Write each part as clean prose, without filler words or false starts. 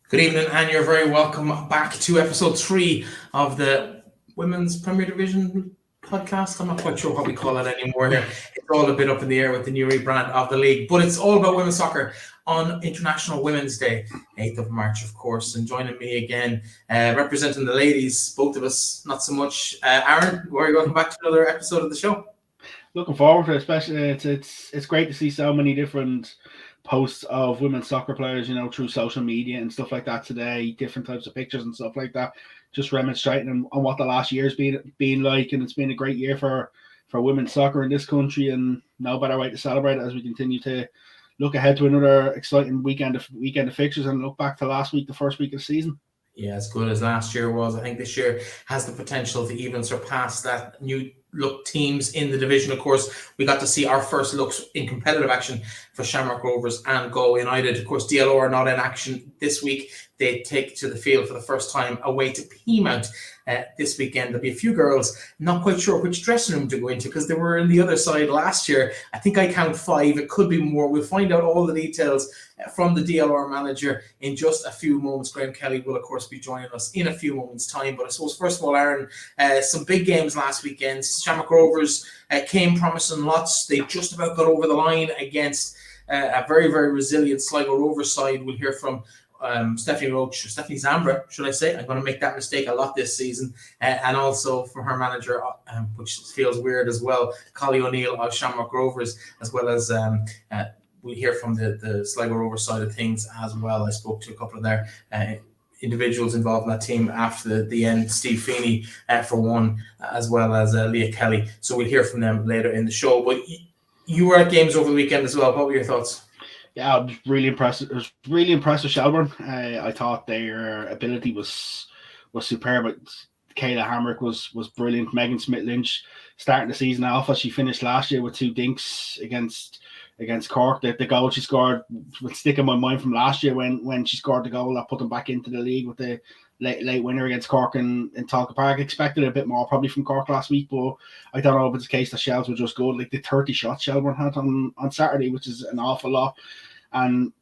Good evening, and you're very welcome back to episode 3 of the Women's Premier Division podcast. I'm not quite sure what we call it anymore here. It's all a bit up in the air with the new rebrand of the league, but it's all about women's soccer on International Women's Day, 8th of March, of course. And joining me again, representing the ladies, both of us, not so much. Aaron, welcome back to another episode of the show. Looking forward to it, especially it's great to see so many different posts of women's soccer players, through social media and stuff like that today, different types of pictures and stuff like that, just demonstrating on what the last year's been like. And it's been a great year for women's soccer in this country, and no better way to celebrate it as we continue to look ahead to another exciting weekend of fixtures and look back to last week, the first week of the season. Yeah, as good as last year was, I think this year has the potential to even surpass that. New look teams in the division. Of course, we got to see our first looks in competitive action for Shamrock, Rovers and Galway United. Of course, DLR are not in action this week. They take to the field for the first time away to Peamount this weekend. There'll be a few girls, not quite sure which dressing room to go into because they were in the other side last year. I think I count 5. It could be more. We'll find out all the details from the DLR manager in just a few moments. Graham Kelly will, of course, be joining us in a few moments' time. But I suppose, first of all, Aaron, some big games last weekend. Shamrock Rovers came promising lots. They just about got over the line against a very, very resilient Sligo Rovers side. We'll hear from Stephanie Zambra, should I say? I'm going to make that mistake a lot this season. And also from her manager, which feels weird as well, Collie of Shamrock Rovers, as well as we hear from the Sligo Rovers side of things as well. I spoke to a couple of their individuals involved in that team after the end, Steve Feeney for one, as well as Leah Kelly. So we'll hear from them later in the show. But you were at games over the weekend as well. What were your thoughts? Yeah, I was really impressed. It was really impressed with Shelbourne. I thought their ability was superb. Kayla Hamrick was brilliant. Megan Smith-Lynch starting the season off as she finished last year with 2 dinks against Cork. The goal she scored would stick in my mind from last year when she scored the goal that put them back into the league with the late winner against Cork in Talca Park. Expected a bit more probably from Cork last week, but I don't know if it's the case that Shells were just good. Like the 30 shots Shelbourne had on Saturday, which is an awful lot. And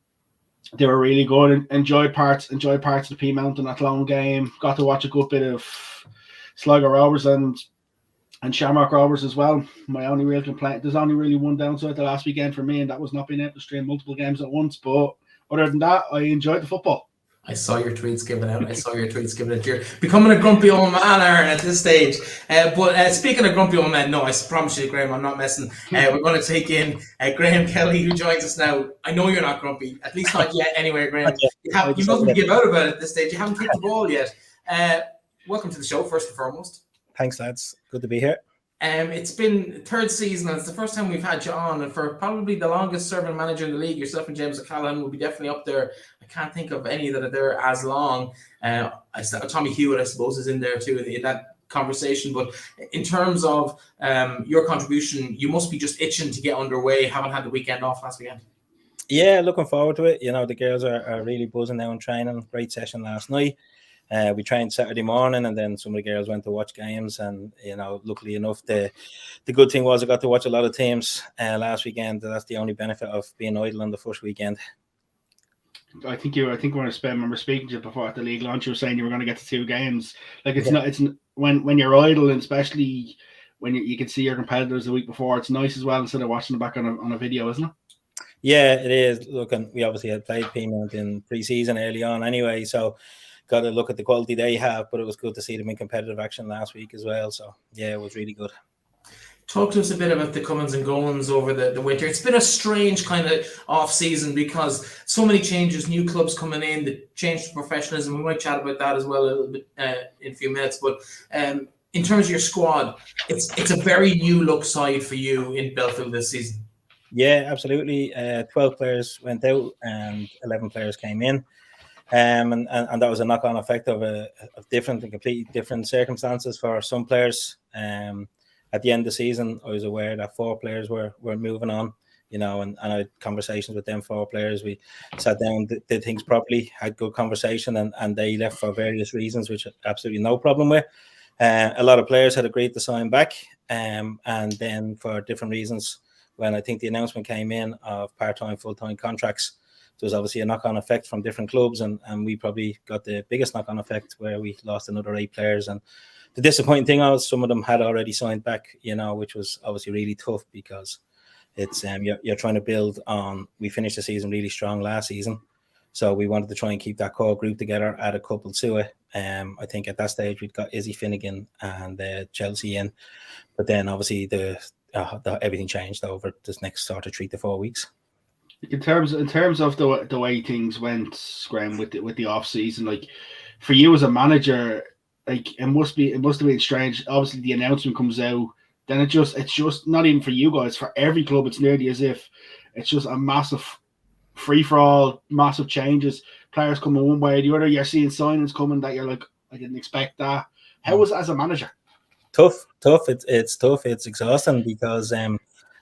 they were really good. Enjoyed parts of the Peamount in that long game. Got to watch a good bit of Sligo Rovers and Shamrock Rovers as well. My only real complaint, there's only really one downside the last weekend for me, and that was not being able to stream multiple games at once. But other than that, I enjoyed the football. I saw your tweets giving out. You're becoming a grumpy old man, Aaron, at this stage. But speaking of grumpy old men, no, I promise you, Graham, I'm not messing. We're going to take in Graham Kelly, who joins us now. I know you're not grumpy, at least not yet anyway, Graham. You have nothing to give out about it at this stage. You haven't kicked the ball yet. Welcome to the show, first and foremost. Thanks, lads. Good to be here. It's been 3rd season, and it's the first time we've had you on, and for probably the longest serving manager in the league, yourself and James O'Callaghan will be definitely up there. I can't think of any that are there as long. Tommy Hewitt, I suppose, is in there too in that conversation. But in terms of your contribution, you must be just itching to get underway. Haven't had the weekend off last weekend. Yeah, looking forward to it. The girls are really buzzing now in training. Great session last night. We trained Saturday morning, and then some of the girls went to watch games. And luckily enough, the good thing was I got to watch a lot of teams last weekend. That's the only benefit of being idle on the first weekend. I think when I remember speaking to you before at the league launch, you were saying you were going to get to 2 games. Like it's when you're idle, and especially when you can see your competitors the week before, it's nice as well instead of watching it back on a video, isn't it? Yeah, it is. Look, and we obviously had played Peamount in pre-season early on anyway, so got to look at the quality they have, but it was good to see them in competitive action last week as well. So, yeah, it was really good. Talk to us a bit about the comings and goings over the winter. It's been a strange kind of off-season because so many changes, new clubs coming in, the change to professionalism. We might chat about that as well a little bit in a few minutes. But in terms of your squad, it's a very new look side for you in Belfield this season. Yeah, absolutely. 12 players went out and 11 players came in. And that was a knock-on effect of different and completely different circumstances for some players. At the end of the season, I was aware that 4 players were moving on, and I had conversations with them 4 players. We sat down, did things properly, had good conversation, and they left for various reasons, which absolutely no problem with. A lot of players had agreed to sign back, and then for different reasons, when I think the announcement came in of part-time, full-time contracts, there was obviously a knock-on effect from different clubs, and we probably got the biggest knock-on effect where we lost another 8 players. And the disappointing thing was some of them had already signed back, which was obviously really tough, because it's you're trying to build on. We finished the season really strong last season, so we wanted to try and keep that core group together, add a couple to it. I think at that stage we'd got Izzy Finnegan and Chelsea in, but then obviously the everything changed over this next sort of 3 to 4 weeks. In terms of the way things went, Graham, with the off season, like for you as a manager, like it must have been strange. Obviously, the announcement comes out, then it's just not even for you guys, for every club. It's nearly as if it's just a massive free for all, massive changes. Players coming one way or the other. You're seeing signings coming that you're like, I didn't expect that. How was it as a manager? Tough. It's tough. It's exhausting, because as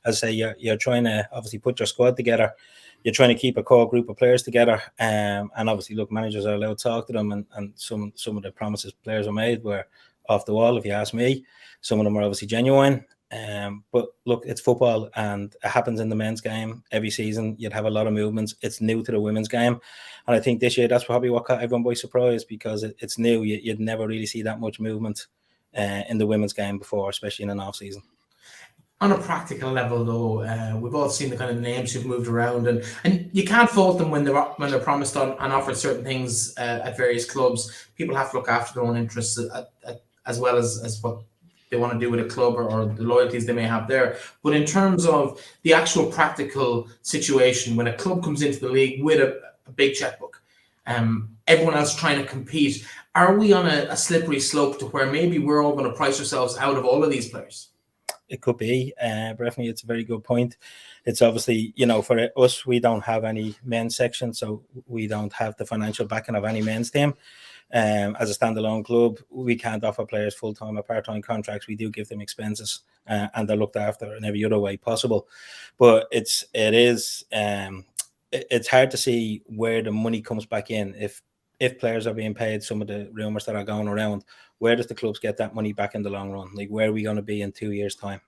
I say, you're trying to obviously put your squad together. You're trying to keep a core group of players together, and obviously, look, managers are allowed to talk to them, and some of the promises players were made were off the wall, if you ask me. Some of them are obviously genuine, but look, it's football, and it happens in the men's game every season. You'd have a lot of movements. It's new to the women's game, and I think this year that's probably what caught everyone by surprise, because it's new. You'd never really see that much movement in the women's game before, especially in an off season. On a practical level, though, we've all seen the kind of names who've moved around, and you can't fault them when they're promised on and offered certain things at various clubs. People have to look after their own interests as well as what they want to do with a club or the loyalties they may have there. But in terms of the actual practical situation, when a club comes into the league with a big checkbook, everyone else trying to compete, are we on a slippery slope to where maybe we're all going to price ourselves out of all of these players? It could be, Breifne. It's a very good point. It's obviously, for us, we don't have any men's section, so we don't have the financial backing of any men's team. As a standalone club, we can't offer players full-time or part-time contracts. We do give them expenses, and they're looked after in every other way possible. But it's hard to see where the money comes back in. If players are being paid, some of the rumours that are going around, where does the clubs get that money back in the long run? Like, where are we going to be in 2 years' time?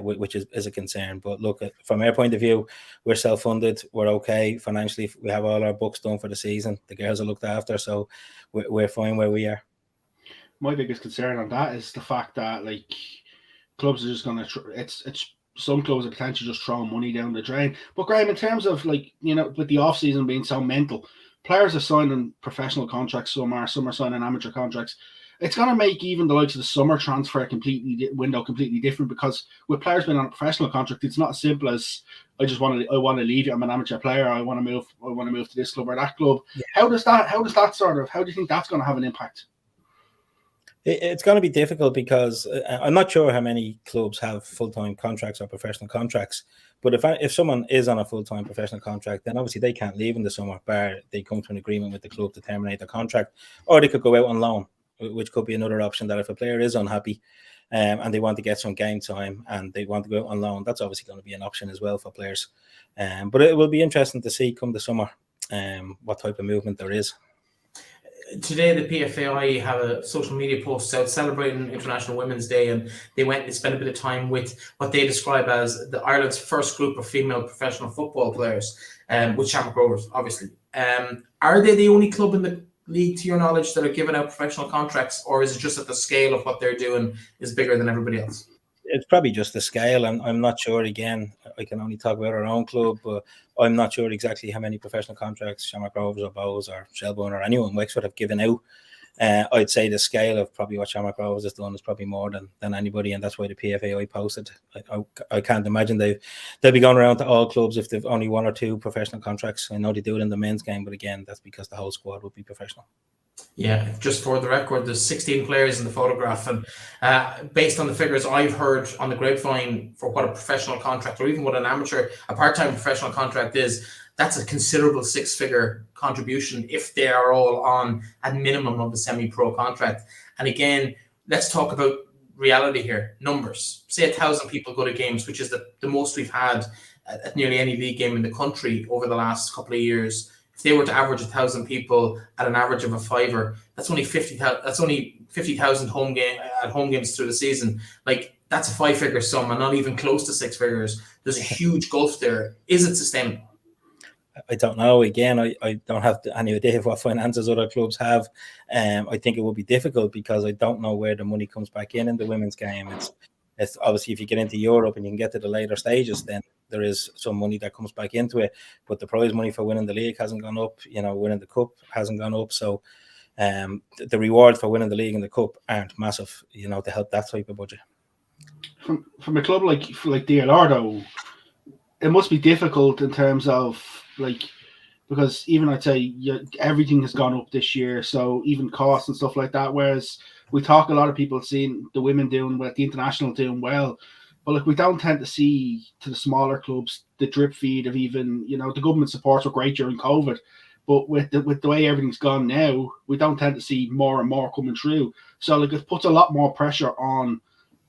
Which is a concern. But look, from our point of view, we're self-funded. We're okay financially. We have all our books done for the season. The girls are looked after, so we're fine where we are. My biggest concern on that is the fact that clubs are just going to. It's some clubs are potentially just throwing money down the drain. But Graham, in terms of with the off season being so mental, players are signing professional contracts. Some are signing amateur contracts. It's going to make even the likes of the summer transfer window completely different, because with players being on a professional contract, it's not as simple as I want to leave you. I'm an amateur player. I want to move to this club or that club. Yeah. How do you think that's going to have an impact? It's going to be difficult, because I'm not sure how many clubs have full-time contracts or professional contracts. But if someone is on a full-time professional contract, then obviously they can't leave in the summer, bar they come to an agreement with the club to terminate their contract, or they could go out on loan, which could be another option. That if a player is unhappy and they want to get some game time and they want to go out on loan, that's obviously going to be an option as well for players. But it will be interesting to see come the summer what type of movement there is. Today, the PFAI have a social media post out celebrating International Women's Day, and they spent a bit of time with what they describe as Ireland's first group of female professional football players, with Shamrock Rovers, obviously. Are they the only club in the league, to your knowledge, that are giving out professional contracts, or is it just that the scale of what they're doing is bigger than everybody else? It's probably just the scale. I'm not sure. Again, I can only talk about our own club, but I'm not sure exactly how many professional contracts Shamrock Rovers or Bows or Shelbourne or anyone Wexford have given out. I'd say the scale of probably what Shamrock Rovers has done is probably more than anybody, and that's why the PFAI posted. I can't imagine they'll be going around to all clubs if they've only 1 or 2 professional contracts. I know they do it in the men's game, but again, that's because the whole squad would be professional. Yeah, just for the record, there's 16 players in the photograph, and based on the figures I've heard on the grapevine for what a professional contract, or even what a part-time professional contract is, that's a considerable 6-figure contribution if they are all on a minimum of a semi-pro contract. And again, let's talk about reality here. Numbers. Say 1,000 people go to games, which is the most we've had at nearly any league game in the country over the last couple of years. If they were to average 1,000 people at an average of a $5, that's only 50,000 home games through the season. That's a 5-figure sum, and not even close to 6 figures. There's a huge gulf there. Is it sustainable? I don't know. Again, I don't have any idea of what finances other clubs have. I think it will be difficult because I don't know where the money comes back in the women's game. It's obviously if you get into Europe and you can get to the later stages, then there is some money that comes back into it. But the prize money for winning the league hasn't gone up. Winning the cup hasn't gone up. So the reward for winning the league and the cup aren't massive, to help that type of budget. From a club like DLR though, it must be difficult in terms of because even I'd say everything has gone up this year, so even costs and stuff like that. Whereas we talk a lot of people seeing the women doing well, the international doing well, but we don't tend to see to the smaller clubs the drip feed of even the government supports were great during COVID, but with the way everything's gone now, we don't tend to see more and more coming through. So it puts a lot more pressure on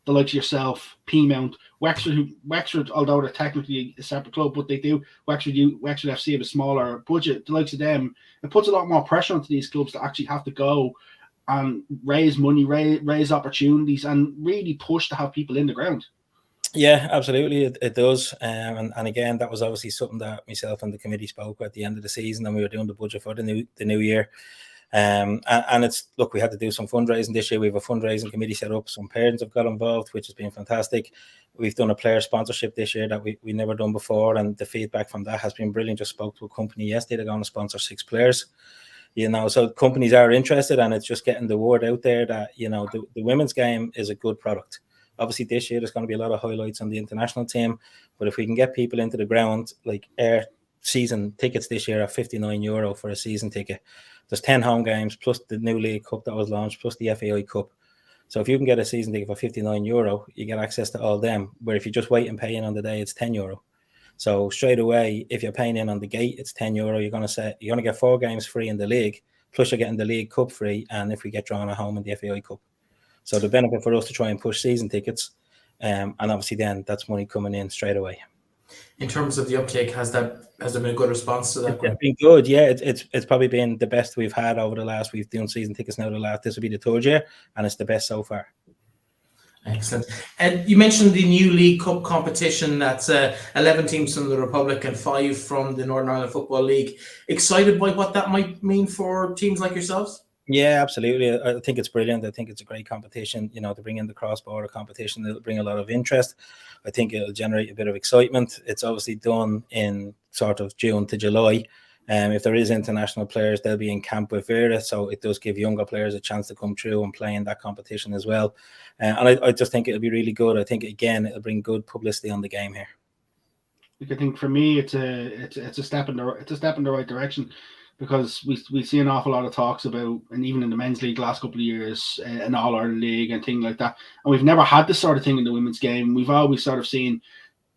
the likes of yourself, Peamount, Wexford, although they're technically a separate club, but they do Wexford FC have a smaller budget. The likes of them, it puts a lot more pressure onto these clubs to actually have to go and raise money, raise opportunities, and really push to have people in the ground. Yeah, absolutely, it does. And again, that was obviously something that myself and the committee spoke at the end of the season, and we were doing the budget for the new year. And it's we had to do some fundraising this year. We have a fundraising committee set up. Some parents have got involved, which has been fantastic. We've done a player sponsorship this year that we never done before, and the feedback from that has been brilliant. Just spoke to a company yesterday. They're going to sponsor 6 players. So companies are interested, and it's just getting the word out there that the women's game is a good product. Obviously, this year there's going to be a lot of highlights on the international team, but if we can get people into the ground, our season tickets this year are €59 for a season ticket. There's 10 home games plus the new League Cup that was launched plus the FAI Cup. So if you can get a season ticket for €59, you get access to all them. Where if you just wait and pay in on the day, it's €10. So straight away, if you're paying in on the gate, it's €10. You're going to get 4 games free in the league, plus you're getting the League Cup free, and if we get drawn at home in the FAI Cup. So the benefit for us to try and push season tickets, and obviously then that's money coming in straight away. In terms of the uptake, has there been a good response to that? It's been good, yeah. It's probably been the best we've had over the last. We've done season tickets now. This will be the 3rd year, and it's the best so far. Excellent. And you mentioned the new League Cup competition. That's 11 teams from the Republic and 5 from the Northern Ireland Football League. Excited by what that might mean for teams like yourselves? Yeah, absolutely. I think it's brilliant. I think it's a great competition, to bring in the cross-border competition. It'll bring a lot of interest. I think it'll generate a bit of excitement. It's obviously done in sort of June to July. If there is international players, they'll be in camp with Vera, so it does give younger players a chance to come through and play in that competition as well. And I just think it'll be really good. I think, again, it'll bring good publicity on the game here. I think for me, it's a step in the right direction. Because we see an awful lot of talks about, and even in the men's league last couple of years, an All-Ireland league and things like that. And we've never had this sort of thing in the women's game. We've always sort of seen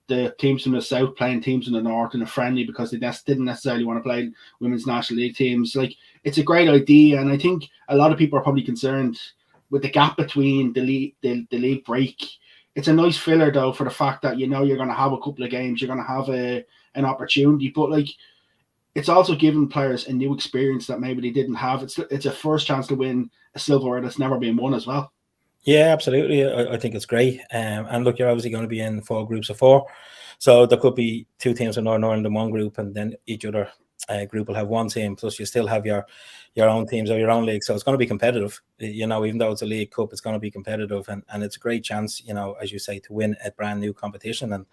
the teams from the south playing teams in the north in a friendly because they didn't necessarily want to play women's national league teams. It's a great idea, and I think a lot of people are probably concerned with the gap between the league break. It's a nice filler though for the fact that you're going to have a couple of games, you're going to have an opportunity, but it's also given players a new experience that maybe they didn't have. It's a first chance to win a silverware that's never been won as well. Yeah, absolutely. I think it's great. And look, you're obviously going to be in 4 groups of 4. So there could be 2 teams from Northern Ireland in one group, and then each other group will have 1 team. Plus, you still have your own teams or your own league. So it's going to be competitive. Even though it's a League Cup, it's going to be competitive. And it's a great chance, as you say, to win a brand new competition. And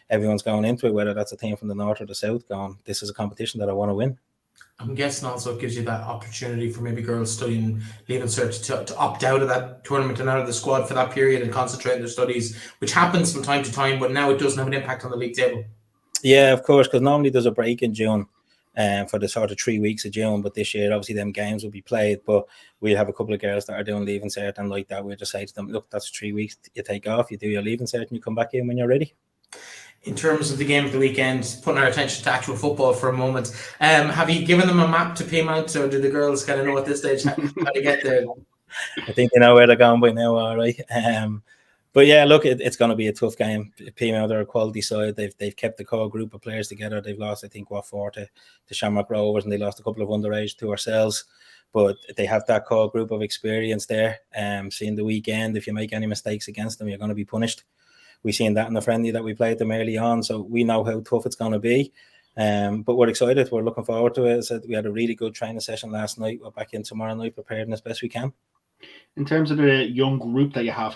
everyone's going into it, whether that's a team from the north or the south, going, this is a competition that I want to win. I'm guessing also it gives you that opportunity for maybe girls studying Leaving Cert to opt out of that tournament and out of the squad for that period and concentrate on their studies, which happens from time to time, but now it doesn't have an impact on the league table. Yeah, of course, because normally there's a break in June for the sort of 3 weeks of June, but this year, obviously, them games will be played, but we'll have a couple of girls that are doing Leaving Cert and like that. We'll just say to them, look, that's 3 weeks you take off, you do your Leaving Cert and you come back in when you're ready. In terms of the game of the weekend, putting our attention to actual football for a moment, have you given them a map to Peamount, or do the girls kind of know at this stage how to get there? I think they know where they're going by now, all right. But yeah, look, it's going to be a tough game. Peamount are a quality side. They've kept the core group of players together. They've lost, I think, 4 to Shamrock Rovers, and they lost a couple of underage to ourselves. But they have that core group of experience there. Seeing the weekend, if you make any mistakes against them, you're going to be punished. We've seen that in the friendly that we played them early on, so we know how tough it's going to be. But we're excited. We're looking forward to it. So we had a really good training session last night. We're back in tomorrow night, preparing as best we can. In terms of the young group that you have,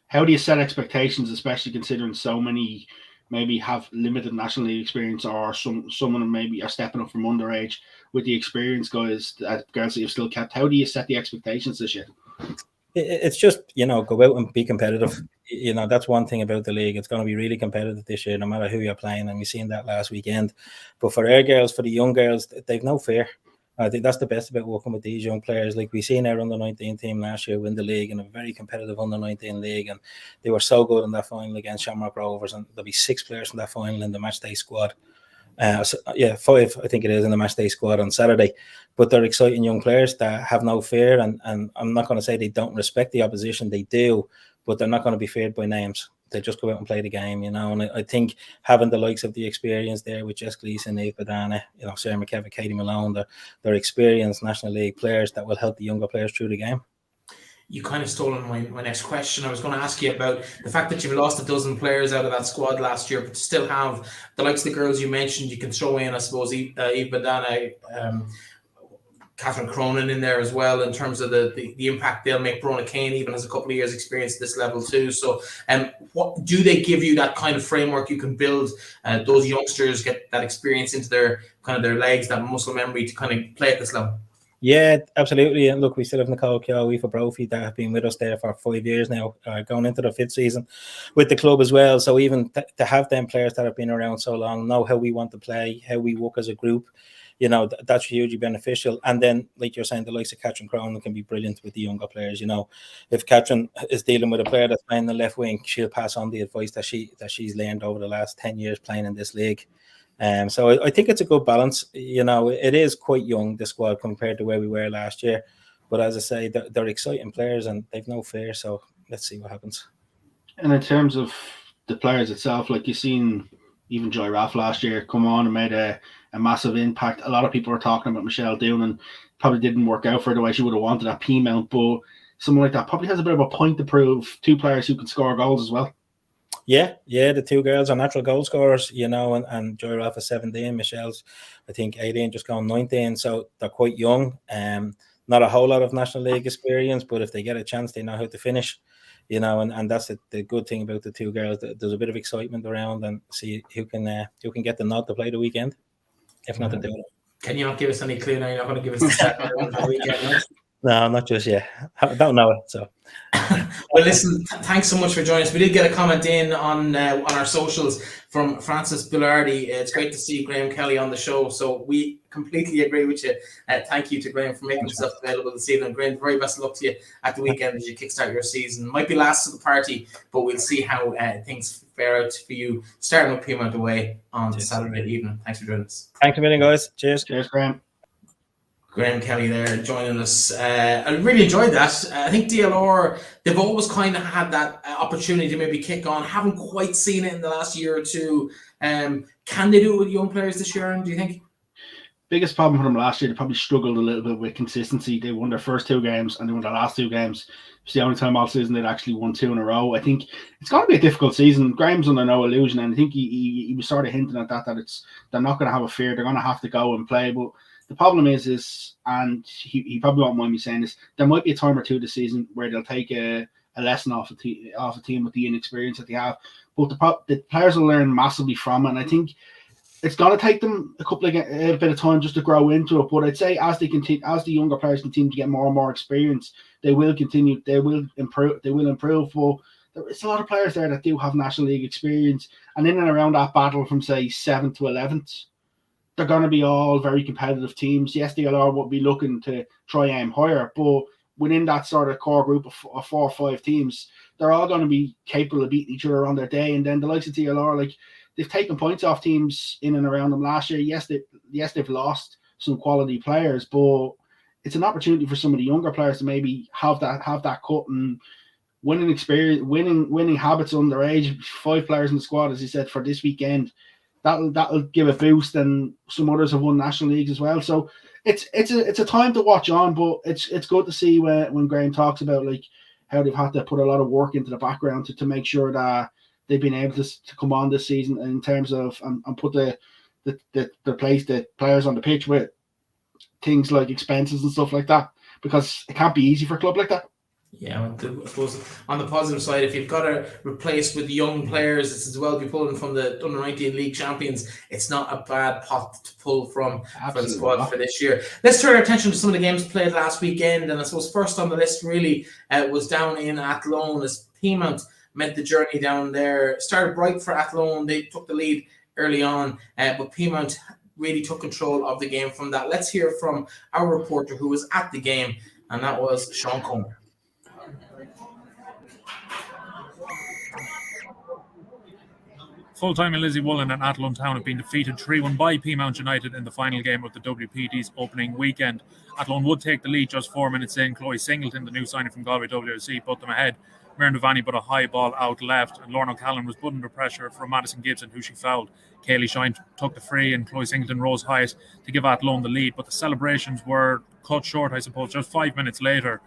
how do you set expectations, especially considering so many maybe have limited National League experience, or some of them maybe are stepping up from underage with the experienced girls that you've still kept? How do you set the expectations this year? It's just, go out and be competitive. That's one thing about the league. It's going to be really competitive this year, no matter who you're playing. And we've seen that last weekend. But for our girls, for the young girls, they've no fear. I think that's the best about working with these young players. Like we seen our under-19 team last year win the league in a very competitive under-19 league, and they were so good in that final against Shamrock Rovers. And there'll be 6 players in that final in the matchday squad. 5, I think it is, in the matchday squad on Saturday. But they're exciting young players that have no fear, and I'm not going to say they don't respect the opposition. They do, but they're not going to be feared by names. They just go out and play the game, And I think having the likes of the experience there with Jess Gleeson, Eve Badana, Sarah McKevitt, Katie Malone, they're experienced National League players that will help the younger players through the game. You kind of stolen my next question. I was going to ask you about the fact that you've lost 12 players out of that squad last year, but still have the likes of the girls you mentioned. You can throw in, I suppose, Eve Badana, Catherine Cronin in there as well, in terms of the impact they'll make. Brona Kane even has a couple of years experience at this level too. So what do they give you, that kind of framework you can build those youngsters, get that experience into their legs, that muscle memory to kind of play at this level? Yeah, absolutely. And look, we still have Nicole Keogh, Aoife Brophy that have been with us there for 5 years now, going into their 5th season with the club as well. So even to have them players that have been around so long, know how we want to play, how we work as a group, that's hugely beneficial. And then, like you're saying, the likes of Catherine Cronin can be brilliant with the younger players. If Catherine is dealing with a player that's playing the left wing, she'll pass on the advice that she's learned over the last 10 years playing in this league. So I think it's a good balance. It is quite young, the squad, compared to where we were last year. But as I say, they're exciting players and they've no fear. So let's see what happens. And in terms of the players itself, like you've seen even Joy Raff last year come on and made a massive impact. A lot of people are talking about Michelle Doonan. Probably didn't work out for her the way she would have wanted at Peamount, but someone like that probably has a bit of a point to prove. 2 players who can score goals as well. Yeah, the 2 girls are natural goal scorers, and Joy Raff is 17, Michelle's, I think, 18, just gone 19, so they're quite young. Not a whole lot of National League experience, but if they get a chance, they know how to finish, and that's the good thing about the 2 girls. There's a bit of excitement around, and see who can get the nod to play the weekend, if not to do it. Can you not give us any clue now? You're not going to give us the set for the weekend, no, not just yet. I don't know it, so. Well, listen, thanks so much for joining us. We did get a comment in on our socials from Francis Billardi. It's great to see Graham Kelly on the show, so we completely agree with you. Thank you to Graham for making himself available this evening. Graham, very best of luck to you at the weekend as you kickstart your season. Might be last to the party, but we'll see how things fare out for you, starting with Peamount away on Saturday evening. Thanks for joining us. Thanks a million, guys. Cheers. Cheers, Graham. Graham Kelly there joining us. I really enjoyed that. I think DLR, they've always kind of had that opportunity to maybe kick on. Haven't quite seen it in the last year or two. Can they do it with young players this year, Aaron, do you think? Biggest problem for them last year, they probably struggled a little bit with consistency. They won their first 2 games and they won their last 2 games. It's the only time all season they'd actually won 2 in a row. I think it's going to be a difficult season. Graham's under no illusion, and I think he was sort of hinting at that they're not going to have a fear. They're going to have to go and play, but the problem is, and he probably won't mind me saying this, there might be a time or two this season where they'll take a lesson off a team with the inexperience that they have. But the players will learn massively from it, and I think it's going to take them a bit of time just to grow into it. But I'd say as the younger players continue to get more and more experience, they will improve. But it's a lot of players there that do have National League experience, and in and around that battle from say 7th to 11th. They're going to be all very competitive teams. Yes, DLR will be looking to try aim higher, but within that sort of core group of 4 or 5 teams, they're all going to be capable of beating each other on their day. And then the likes of DLR, like, they've taken points off teams in and around them last year. Yes, they've lost some quality players, but it's an opportunity for some of the younger players to maybe have that cut and winning experience, winning habits underage. 5 players in the squad, as he said, for this weekend. That'll give a boost, and some others have won National Leagues as well. So it's a time to watch on, but it's good to see when Graham talks about like how they've had to put a lot of work into the background to make sure that they've been able to come on this season in terms of and put the replace the players on the pitch with things like expenses and stuff like that, because it can't be easy for a club like that. Yeah, I suppose on the positive side, if you've got to replace with young players, it's as well be pulling from the under-19 league champions. It's not a bad pot to pull from for the squad for this year. Let's turn our attention to some of the games played last weekend, and I suppose first on the list really was down in Athlone as Peamount made the journey down there. Started bright for Athlone. They took the lead early on, but Peamount really took control of the game from that. Let's hear from our reporter who was at the game, and that was Sean Comer. Full-time in LOIWomen and Athlone Town have been defeated 3-1 by Peamount United in the final game of the WPD's opening weekend. Athlone would take the lead just 4 minutes in. Chloe Singleton, the new signing from Galway WRC, put them ahead. Miriam Devani put a high ball out left, and Lorna O'Callaghan was put under pressure from Madison Gibson, who she fouled. Kaylee Shine took the free, and Chloe Singleton rose highest to give Athlone the lead. But the celebrations were cut short, I suppose, just 5 minutes later.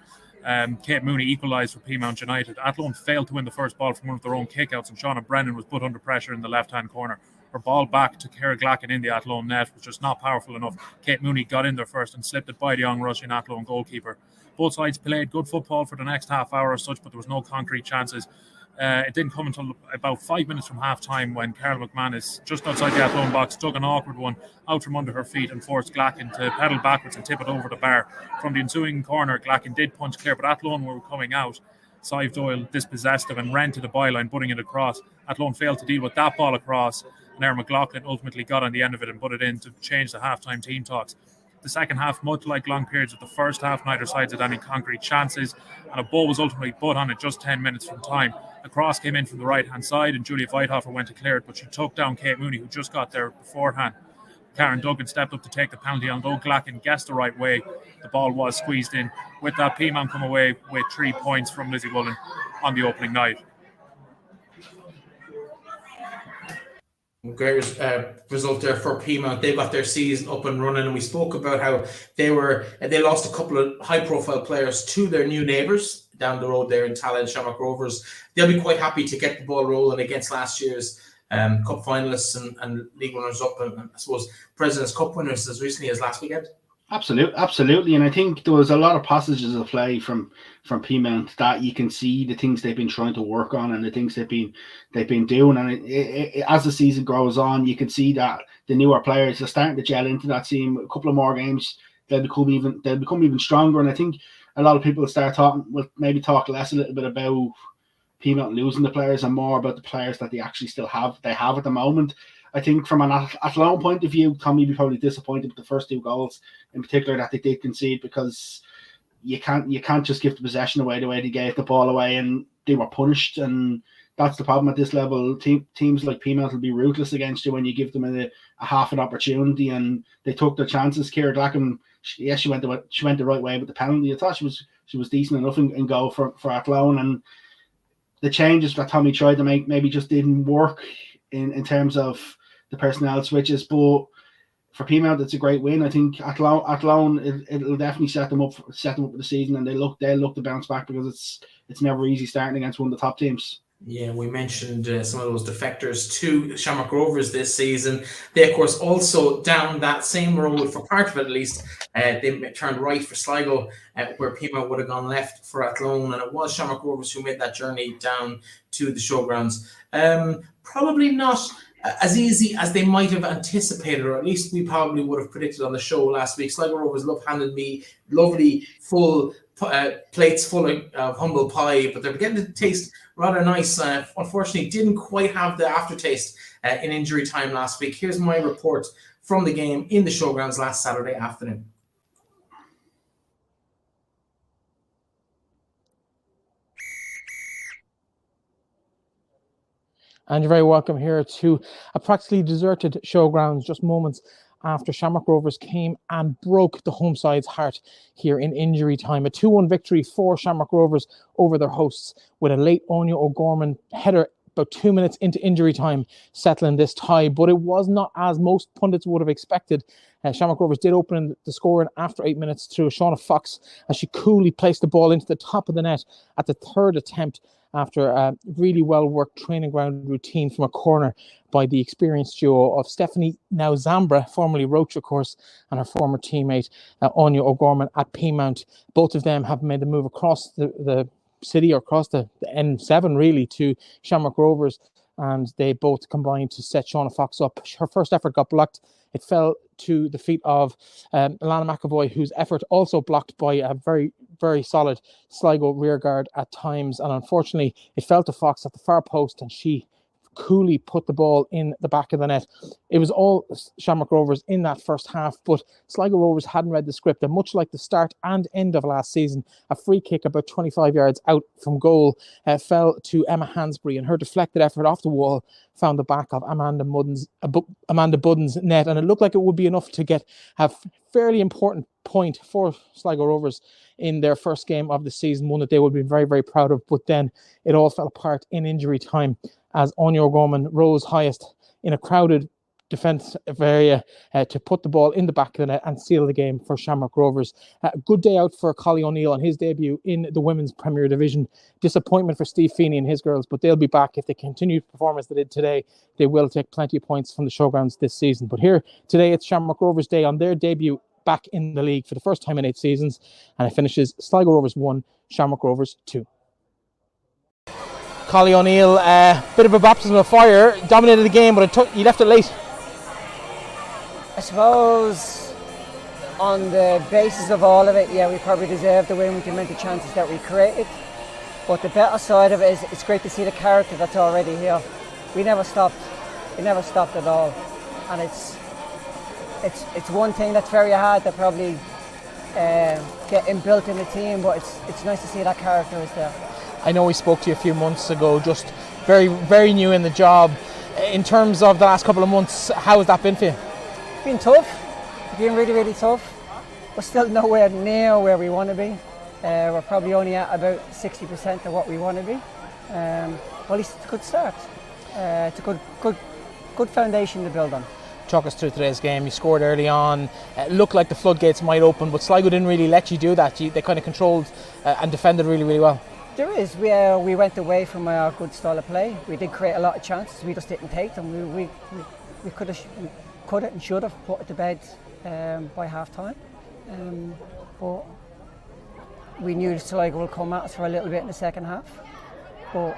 Kate Mooney equalised for Peamount United. Athlone failed to win the first ball from one of their own kickouts, and Shauna Brennan was put under pressure in the left-hand corner. Her ball back to Ciara Glacken in the Athlone net was just not powerful enough. Kate Mooney got in there first and slipped it by the onrushing Athlone goalkeeper. Both sides played good football for the next half hour or such, but there was no concrete chances. It didn't come until about 5 minutes from half-time when Carol McManus, just outside the Athlone box, dug an awkward one out from under her feet and forced Glacken to pedal backwards and tip it over the bar. From the ensuing corner, Glacken did punch clear, but Athlone were coming out. Sive Doyle dispossessed him and ran to the byline, putting it across. Athlone failed to deal with that ball across, and Erin McLaughlin ultimately got on the end of it and put it in to change the half-time team talks. The second half, much like long periods of the first half, neither side had any concrete chances, and a ball was ultimately put on it just 10 minutes from time. A cross came in from the right-hand side, and Julia Weidhofer went to clear it, but she took down Kate Mooney, who just got there beforehand. Karen Duggan stepped up to take the penalty, and although Glacken guessed the right way, the ball was squeezed in. With that, Peamount come away with 3 points from LOIWomen on the opening night. Great result there for Peamount. They got their season up and running, and we spoke about how they lost a couple of high-profile players to their new neighbours down the road there in Tala and Shamrock Rovers. They'll be quite happy to get the ball rolling against last year's Cup finalists and league runners-up, and I suppose President's Cup winners as recently as last weekend. Absolutely, and I think there was a lot of passages of play from Peamount that you can see the things they've been trying to work on and the things they've been doing, and as the season grows on, you can see that the newer players are starting to gel into that team. A couple of more games, they'll become even stronger, and I think a lot of people will maybe talk less a little bit about Peamount losing the players and more about the players that they actually still have at the moment. I think from an Athlone point of view, Tommy would be probably disappointed with the first 2 goals in particular that they did concede, because you can't just give the possession away the way they gave the ball away, and they were punished, and that's the problem at this level. Teams like Peamount will be ruthless against you when you give them a half an opportunity, and they took their chances. Ciara Glacken, she went the right way with the penalty. I thought she was decent enough in goal for Athlone, and the changes that Tommy tried to make maybe just didn't work in terms of the personnel switches. But for Peamount, it's a great win. I think Athlone it'll definitely set them up for the season, and they'll look to bounce back, because it's never easy starting against one of the top teams. Yeah, we mentioned some of those defectors to Shamrock Rovers this season. They, of course, also down that same road for part of it at least. They turned right for Sligo, where Peamount would have gone left for Athlone, and it was Shamrock Rovers who made that journey down to the showgrounds. Probably not as easy as they might have anticipated, or at least we probably would have predicted on the show last week. Sligo Rovers handed me lovely full plates full of humble pie, but they're beginning to taste rather nice. Unfortunately, didn't quite have the aftertaste in injury time last week. Here's my report from the game in the showgrounds last Saturday afternoon. And you're very welcome here to a practically deserted showgrounds just moments after Shamrock Rovers came and broke the home side's heart here in injury time. A 2-1 victory for Shamrock Rovers over their hosts, with a late Anya O'Gorman header about 2 minutes into injury time settling this tie. But it was not as most pundits would have expected Shamrock Rovers did open the scoring after 8 minutes through Shauna Fox as she coolly placed the ball into the top of the net at the third attempt after a really well-worked training ground routine from a corner by the experienced duo of Stephanie, now Zambra, formerly Roach, of course, and her former teammate, Anya O'Gorman at Peamount. Both of them have made the move across the city, or across the N7, really, to Shamrock Rovers, and they both combined to set Shauna Fox up. Her first effort got blocked. It fell to the feet of Alana McAvoy, whose effort also blocked by a very, very solid Sligo rearguard at times. And unfortunately, it fell to Fox at the far post, and she coolly put the ball in the back of the net. It was all Shamrock Rovers in that first half, but Sligo Rovers hadn't read the script, and much like the start and end of last season, a free kick about 25 yards out from goal fell to Emma Hansbury, and her deflected effort off the wall found the back of Amanda Budden's net, and it looked like it would be enough to get a fairly important point for Sligo Rovers in their first game of the season, one that they would be very, very proud of. But then it all fell apart in injury time as Anya O'Gorman rose highest in a crowded defence area to put the ball in the back of the net and seal the game for Shamrock Rovers. Good day out for Collie O'Neill on his debut in the Women's Premier Division. Disappointment for Steve Feeney and his girls, but they'll be back. If they continue to perform as they did today, they will take plenty of points from the showgrounds this season. But here today, it's Shamrock Rovers Day on their debut back in the league for the first time in 8 seasons, and it finishes Sligo Rovers 1, Shamrock Rovers 2. Collie O'Neill, bit of a baptism of fire, dominated the game, but you left it late. I suppose on the basis of all of it, yeah, we probably deserved the win with the amount of chances that we created. But the better side of it is it's great to see the character that's already here. We never stopped. We never stopped at all. And it's one thing that's very hard to probably get inbuilt in the team, but it's nice to see that character is there. I know we spoke to you a few months ago, just very, very new in the job. In terms of the last couple of months, how has that been for you? It's been tough. It's been really, really tough. We're still nowhere near where we want to be. We're probably only at about 60% of what we want to be. Well, at least it's a good start. It's a good foundation to build on. Talk us through today's game. You scored early on. It looked like the floodgates might open, but Sligo didn't really let you do that. They kind of controlled and defended really, really well. There is. We went away from our good style of play. We did create a lot of chances. We just didn't take them. We could have and should have put it to bed by half time. But we knew Sligo would come at us for a little bit in the second half. But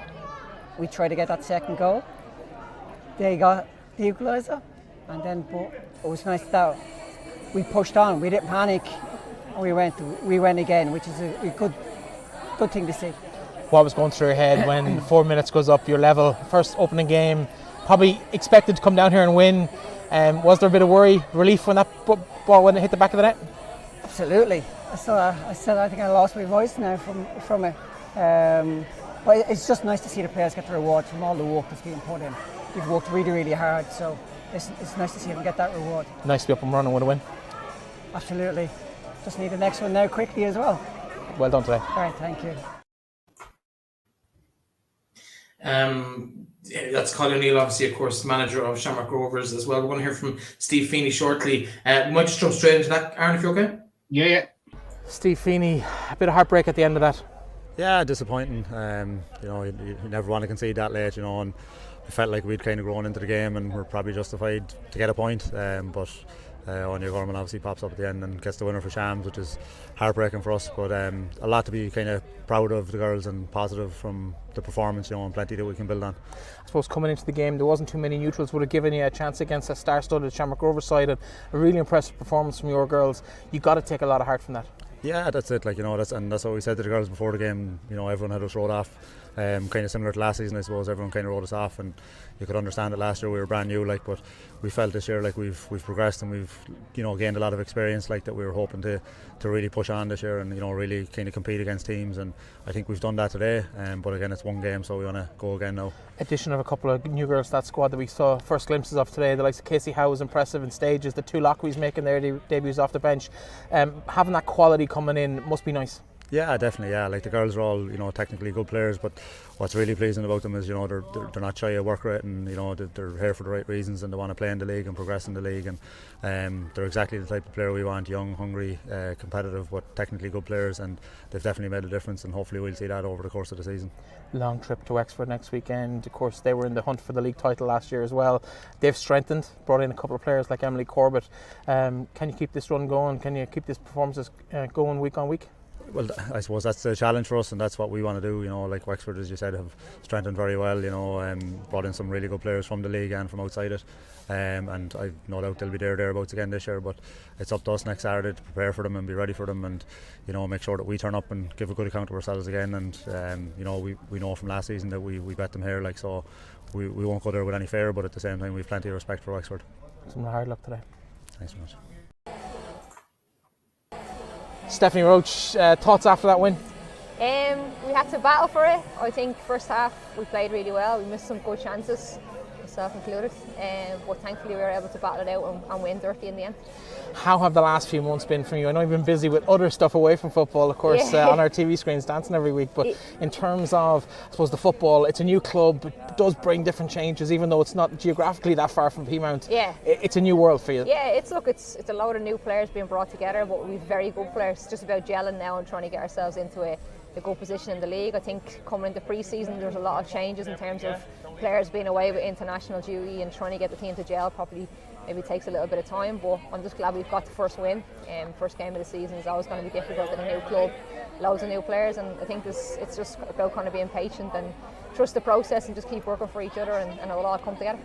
we tried to get that second goal. They got the equaliser. And then, but it was nice that we pushed on. We didn't panic. We went again, which is a good thing to see. What was going through your head when 4 minutes goes up, your level, first opening game, probably expected to come down here and win? Was there a bit of worry, relief when that ball when it hit the back of the net? Absolutely. I think I lost my voice now from it. But it's just nice to see the players get the reward from all the work that's being put in. We've worked really, really hard, so it's nice to see them get that reward. Nice to be up and running with a win. Absolutely. Just need the next one now quickly as well. Well done today. All right, thank you. That's Collie O'Neill, obviously, of course, manager of Shamrock Rovers as well. We're going to hear from Steve Feeney shortly. We might just jump straight into that, Aaron, if you're okay? Yeah. Steve Feeney, a bit of heartbreak at the end of that. Yeah, disappointing. You never want to concede that late, and I felt like we'd kind of grown into the game and we're probably justified to get a point. But Anya O'Gorman obviously pops up at the end and gets the winner for Shams, which is heartbreaking for us. But a lot to be kind of proud of the girls and positive from the performance, and plenty that we can build on. I suppose coming into the game, there wasn't too many neutrals would have given you a chance against a star-studded Shamrock Rovers side, and a really impressive performance from your girls. You got to take a lot of heart from that. Yeah, that's it. That's what we said to the girls before the game. Everyone had us wrote off. Kind of similar to last season, I suppose. Everyone kind of wrote us off, and you could understand it last year. We were brand new, but we felt this year like we've progressed and we've gained a lot of experience, that we were hoping to really push on this year and really kind of compete against teams. And I think we've done that today. But again, it's one game, so we want to go again now. Addition of a couple of new girls to that squad that we saw first glimpses of today. The likes of Casey Howe was impressive in stages. The two Lockwys making their debuts off the bench. Having that quality coming in must be nice. Yeah, definitely. Yeah, like the girls are all, technically good players, but what's really pleasing about them is, they're not shy of work rate, and they're here for the right reasons, and they want to play in the league and progress in the league, and they're exactly the type of player we want: young, hungry, competitive, but technically good players, and they've definitely made a difference, and hopefully we'll see that over the course of the season. Long trip to Wexford next weekend. Of course, they were in the hunt for the league title last year as well. They've strengthened, brought in a couple of players like Emily Corbett. Can you keep this run going? Can you keep these performances going week on week? Well, I suppose that's the challenge for us, and that's what we want to do. Like Wexford, as you said, have strengthened very well. Brought in some really good players from the league and from outside it, and I've no doubt they'll be thereabouts again this year. But it's up to us next Saturday to prepare for them and be ready for them, and make sure that we turn up and give a good account of ourselves again. And we know from last season that we bet them here, so we won't go there with any fear. But at the same time, we've plenty of respect for Wexford. Some hard luck today. Thanks so much. Stephanie Roach, thoughts after that win? We had to battle for it. I think first half we played really well. We missed some good chances, myself included, but thankfully we were able to battle it out and win dirty in the end. How have the last few months been for you? I know you've been busy with other stuff away from football, of course, on our TV screens, dancing every week, but in terms of, I suppose, the football, it's a new club, it does bring different changes, even though it's not geographically that far from Peamount. Yeah. It's a new world for you. Yeah, it's a load of new players being brought together, but we've very good players. It's just about gelling now and trying to get ourselves into a good position in the league. I think coming into pre-season there's a lot of changes in terms of players being away with international duty and trying to get the team to gel properly. Maybe takes a little bit of time, but I'm just glad we've got the first win. First game of the season is always going to be difficult in a new club, loads of new players, and I think it's just about kind of being patient and trust the process and just keep working for each other, and it will all come together.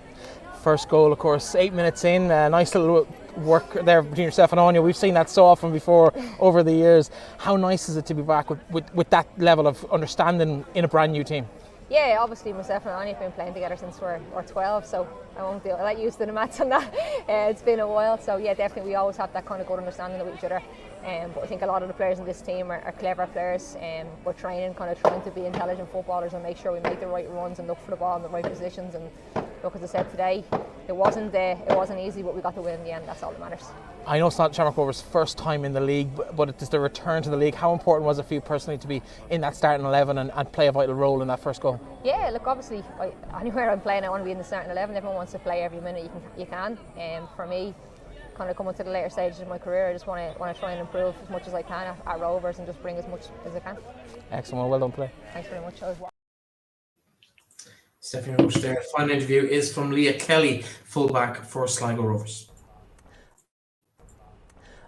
First goal, of course, 8 minutes in. Nice little work there between yourself and Anya. We've seen that so often before over the years. How nice is it to be back with that level of understanding in a brand new team? Yeah, obviously myself and Anya have been playing together since we're 12, so I'll let you do the maths on that. It's been a while, so yeah, definitely we always have that kind of good understanding of each other. But I think a lot of the players in this team are clever players. We're trying to be intelligent footballers and make sure we make the right runs and look for the ball in the right positions. And look, as I said today, it wasn't easy, but we got the win in the end. That's all that matters. I know it's not Shamrock Rovers' first time in the league, but it's the return to the league. How important was it for you personally to be in that starting 11 and play a vital role in that first goal? Yeah, look, obviously, anywhere I'm playing, I want to be in the starting 11. Everyone wants to play every minute you can. For me, kind of coming to the later stages of my career, I just want to try and improve as much as I can at Rovers and just bring as much as I can. Excellent, well done play. Thanks very much. Stephanie Roach there. Final interview is from Leah Kelly, fullback for Sligo Rovers.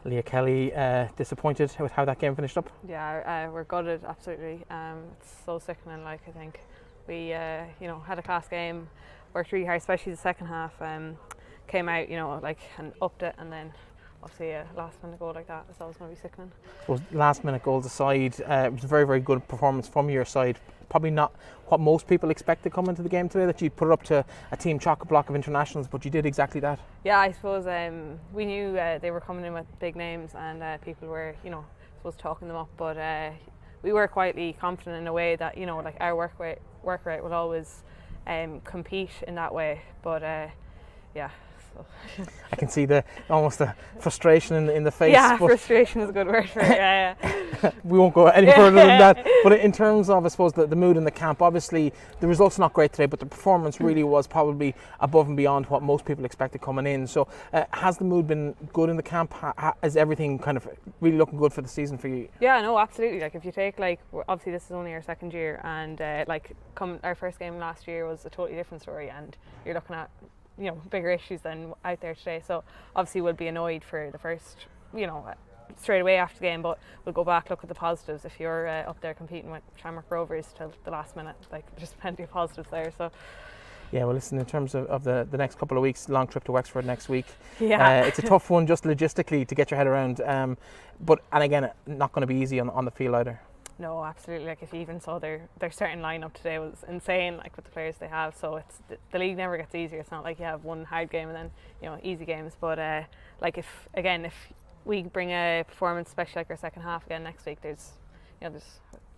Leah Kelly, disappointed with how that game finished up? Yeah, we're gutted, absolutely. It's so sickening. I think we, had a class game, worked really hard, especially the second half. Came out, and upped it, and then obviously a last minute goal like that is always going to be sickening. Well, last minute goals aside, it was a very, very good performance from your side. Probably not what most people expect to come into the game today, that you'd put it up to a team chock-a-block of internationals, but you did exactly that. Yeah, I suppose we knew they were coming in with big names, and people were, talking them up, but we were quietly confident in a way that, our work rate will always compete in that way, but yeah. I can see almost the frustration in the face. Yeah, frustration is a good word for it. Yeah. We won't go any further than that. But in terms of, I suppose, the mood in the camp, obviously the results not great today, but the performance really was probably above and beyond what most people expected coming in. So has the mood been good in the camp? Is everything kind of really looking good for the season for you? Yeah, no, absolutely. If you take, obviously this is only our second year, and our first game last year was a totally different story, and you're looking at bigger issues than out there today. So obviously we'll be annoyed for the first, straight away after the game, but we'll go back, look at the positives. If you're up there competing with Shamrock Rovers till the last minute, there's plenty of positives there. So yeah, well listen, in terms of the next couple of weeks, long trip to Wexford next week. Yeah. It's a tough one just logistically to get your head around. And again, not going to be easy on the field either. No, absolutely. If you even saw their starting lineup today was insane, with the players they have. So it's the league never gets easier. It's not like you have one hard game and then easy games. But if we bring a performance, especially our second half again next week, there's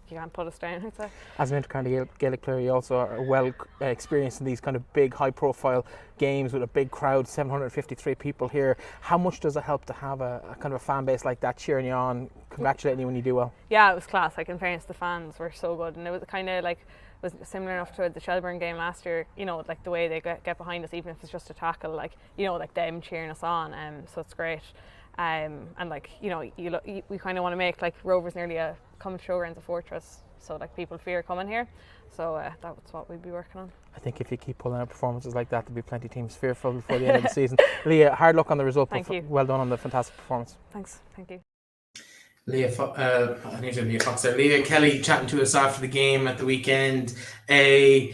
you can't put us down. I'd say. As an intercounty Gaelic player, you also are well experienced in these kind of big, high-profile games with a big crowd, 753 people here. How much does it help to have a kind of a fan base like that cheering you on, congratulating you when you do well? Yeah, it was class. Like, in fairness, the fans were so good, and it was kind of like was similar enough to the Shelburne game last year. You know, like the way they get behind us, even if it's just a tackle, like, you know, like them cheering us on. So it's great. And like, you know, we kind of want to make like Rovers nearly a come showgrounds, a fortress, so like people fear coming here. So that's what we'd be working on. I think if you keep pulling out performances like that, there'll be plenty of teams fearful before the end of the season. Leah, hard luck on the result. Thank you. Well done on the fantastic performance. Thanks. Thank you. Leah Fox there. Leah Kelly chatting to us after the game at the weekend. A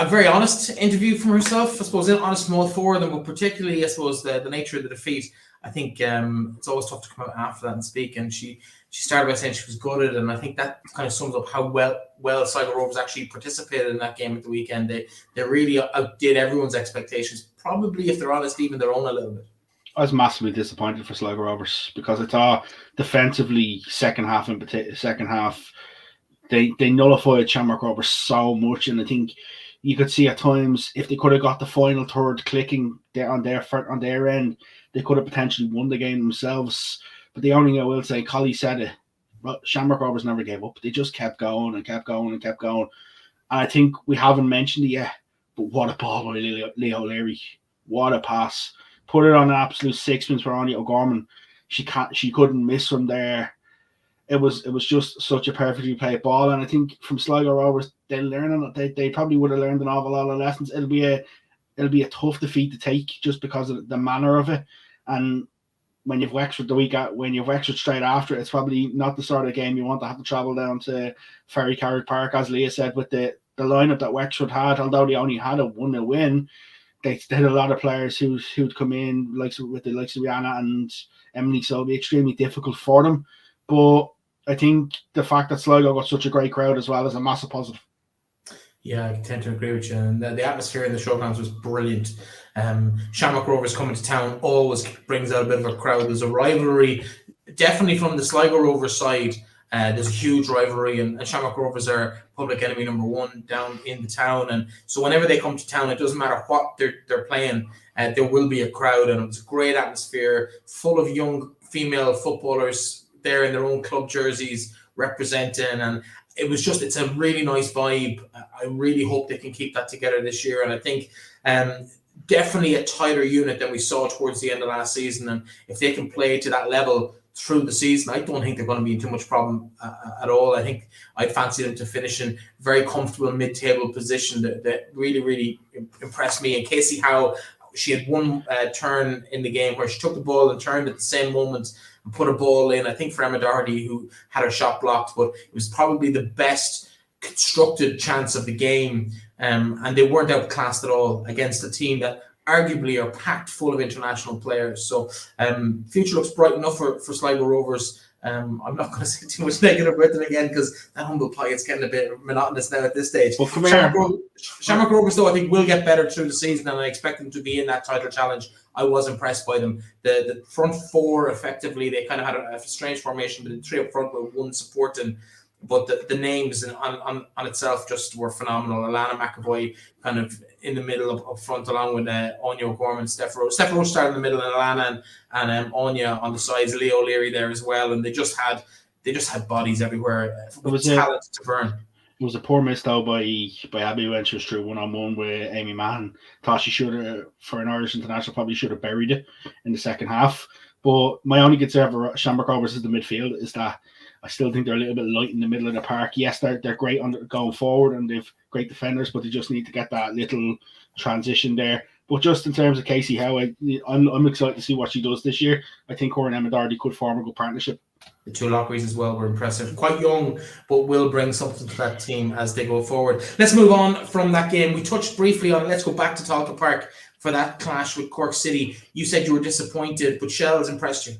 very honest interview from herself, I suppose, honest from all four of them, but particularly, I suppose, the nature of the defeat. I think it's always tough to come out after that and speak, and she started by saying she was gutted, and I think that kind of sums up how well Sligo Rovers actually participated in that game at the weekend. They really outdid everyone's expectations, probably, if they're honest, even their own a little bit. I was massively disappointed for Sligo Rovers because I thought defensively, second half, they nullified Shamrock Rovers so much, and I think you could see at times if they could have got the final third clicking there on their end, they could have potentially won the game themselves. But the only thing I will say, Collie said it, Shamrock Rovers never gave up. They just kept going and kept going and kept going. And I think we haven't mentioned it yet, but what a ball by Leah O'Leary. What a pass. Put it on an absolute sixpence for Anya O'Gorman. She couldn't miss from there. It was just such a perfectly played ball. And I think from Sligo Rovers, they probably would have learned an awful lot of lessons. It'll be a tough defeat to take just because of the manner of it. And when you've Wexford when you've Wexford straight after, it's probably not the sort of game you want to have to travel down to Ferry Carrick Park, as Leah said, with the lineup that Wexford had. Although they only had a 1-0 win, they had a lot of players who'd come in, with the likes of Rihanna and Emily, so it'll be extremely difficult for them. But I think the fact that Sligo got such a great crowd as well is a massive positive. Yeah, I tend to agree with you. And the atmosphere in the showgrounds was brilliant. Shamrock Rovers coming to town always brings out a bit of a crowd. There's a rivalry, definitely from the Sligo Rovers side. There's a huge rivalry, and Shamrock Rovers are public enemy number one down in the town. And so whenever they come to town, it doesn't matter what they're playing, there will be a crowd. And it was a great atmosphere, full of young female footballers there in their own club jerseys representing. And it's a really nice vibe. I really hope they can keep that together this year. And I think definitely a tighter unit than we saw towards the end of last season. And if they can play to that level through the season, I don't think they're going to be in too much problem at all. I think I'd fancy them to finish in very comfortable mid-table position that really, really impressed me. And Casey Howe, she had one turn in the game where she took the ball and turned at the same moment and put a ball in, I think, for Emma Doherty, who had her shot blocked, but it was probably the best constructed chance of the game. And they weren't outclassed at all against a team that arguably are packed full of international players. So future looks bright enough for Sligo Rovers. I'm not going to say too much negative about them again because that humble pie is getting a bit monotonous now at this stage. Well, Shamrock Rovers, though, I think will get better through the season, and I expect them to be in that title challenge. I was impressed by them. The front four, effectively, they kind of had a strange formation, but the three up front were one supporting. But the names on itself just were phenomenal. Alana McAvoy kind of in the middle up front, along with Anya O'Gorman, Steph Roche. Steph Roche started in the middle, and Alana and Anya on the sides. Leah O'Leary there as well, and they just had bodies everywhere. It was talent to burn. It was a poor miss though by Abby Ventures through 1-on-1 with Amy Mahon. Thought she should have, for an Irish international, probably should have buried it in the second half. But my only concern for Shamrock Rovers is the midfield is that I still think they're a little bit light in the middle of the park. Yes, they're great going forward and they've great defenders, but they just need to get that little transition there. But just in terms of Casey Howe, I'm excited to see what she does this year. I think her and Emma Doherty could form a good partnership. The two Lockeries as well were impressive. Quite young, but will bring something to that team as they go forward. Let's move on from that game. We touched briefly on it. Let's go back to Talca Park for that clash with Cork City. You said you were disappointed, but Shell's impressed you.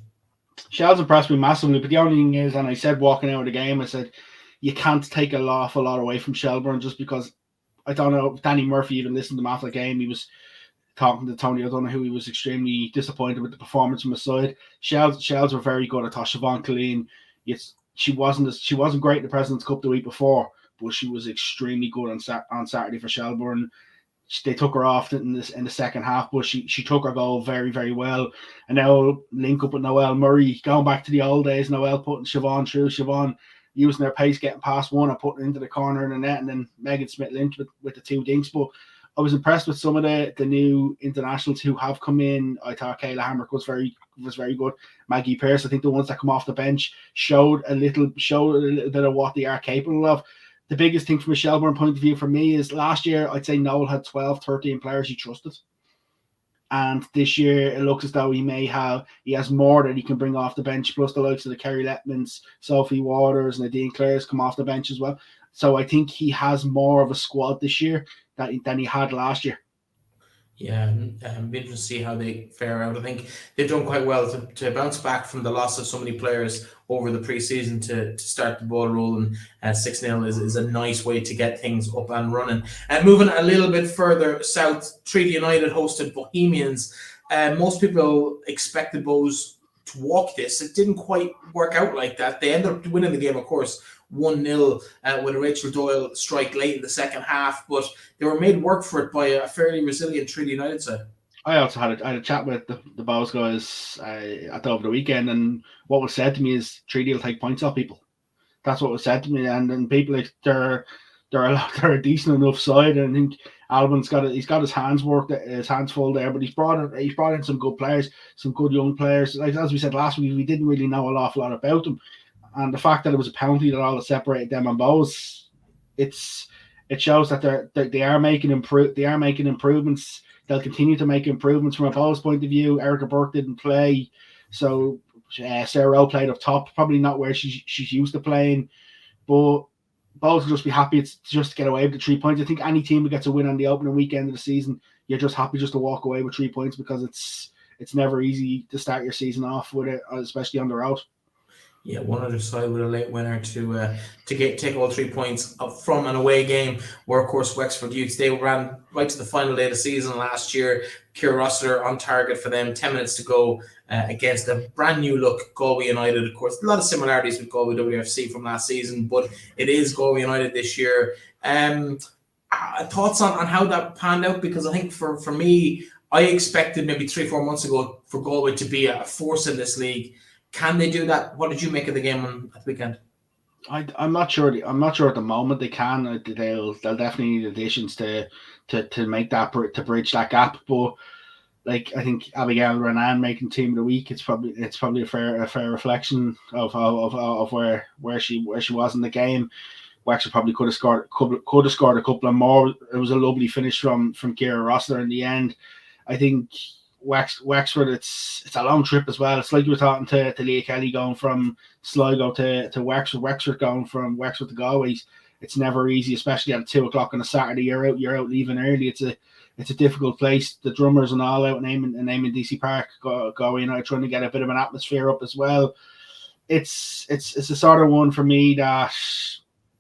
Shell's impressed me massively, but the only thing is, and I said walking out of the game, I said, you can't take an awful lot away from Shelburne just because, I don't know, if Danny Murphy even listened to him after the game. He was talking to Tony O'Donoghue. He was extremely disappointed with the performance from his side. Shells were very good. I thought Siobhan Colleen, she wasn't great in the President's Cup the week before, but she was extremely good on Saturday for Shelbourne. They took her off in the second half, but she took her goal very, very well. And now link up with Noelle Murray, going back to the old days. Noelle putting Siobhan through, Siobhan using her pace, getting past one and putting it into the corner of the net, and then Megan Smith-Lynch with the 2 dinks. But I was impressed with some of the new internationals who have come in. I thought Kayla Hamrick was very good. Maggie Pearce, I think the ones that come off the bench showed a little bit of what they are capable of. The biggest thing from a Shelbourne point of view for me is last year, I'd say Noel had 12, 13 players he trusted. And this year, it looks as though he has more that he can bring off the bench, plus the likes of the Kerry Letmans, Sophie Waters, Nadine Clares come off the bench as well. So I think he has more of a squad this year than he had last year. Yeah, be interested to see how they fare out. I think they've done quite well to bounce back from the loss of so many players over the pre-season to start the ball rolling. 6-0 is a nice way to get things up and running. And moving a little bit further south, Treaty United hosted Bohemians. Most people expected Bohs to walk this. It didn't quite work out like that. They ended up winning the game, of course, 1-0 with a Rachel Doyle strike late in the second half, but they were made work for it by a fairly resilient Treaty United side. I also had a chat with the Bows guys over the weekend, and what was said to me is Treaty will take points off people. That's what was said to me, and people like they're a decent enough side. And I think Albin's got his hands full there, but he's brought in some good players, some good young players. Like as we said last week, we didn't really know an awful lot about them. And the fact that it was a penalty that all that separated them and Bows, it shows that they are making improvements. They'll continue to make improvements from a Bows point of view. Erica Burke didn't play, so Sarah Rowe played up top. Probably not where she's used to playing, but Bows will just be happy to just get away with the 3 points. I think any team who gets a win on the opening weekend of the season, you're just happy just to walk away with 3 points, because it's never easy to start your season off with it, especially on the road. Yeah, one other side with a late winner to take all 3 points up from an away game, where of course Wexford Youths, they ran right to the final day of the season last year. Ciara Rossiter on target for them, 10 minutes to go against a brand new look Galway United. Of course, a lot of similarities with Galway WFC from last season, but it is Galway United this year. Thoughts on how that panned out? Because I think for me, I expected maybe 3-4 months ago for Galway to be a force in this league. Can they do that? What did you make of the game at the weekend? I'm not sure. I'm not sure at the moment they can. They'll definitely need additions to make that to bridge that gap. But like I think Abigail Renan making team of the week, it's probably a fair reflection of where she was in the game. Wexford probably could have scored a couple of more. It was a lovely finish from Ciara Rossiter in the end. I think Wexford, it's a long trip as well. It's like you were talking to Leah Kelly going from Sligo to Wexford going from Wexford to Galway. It's never easy, especially at 2:00 on a Saturday. You're out leaving early. It's a difficult place. The drummers and all out naming DC Park, Galway, trying to get a bit of an atmosphere up as well. It's a sort of one for me that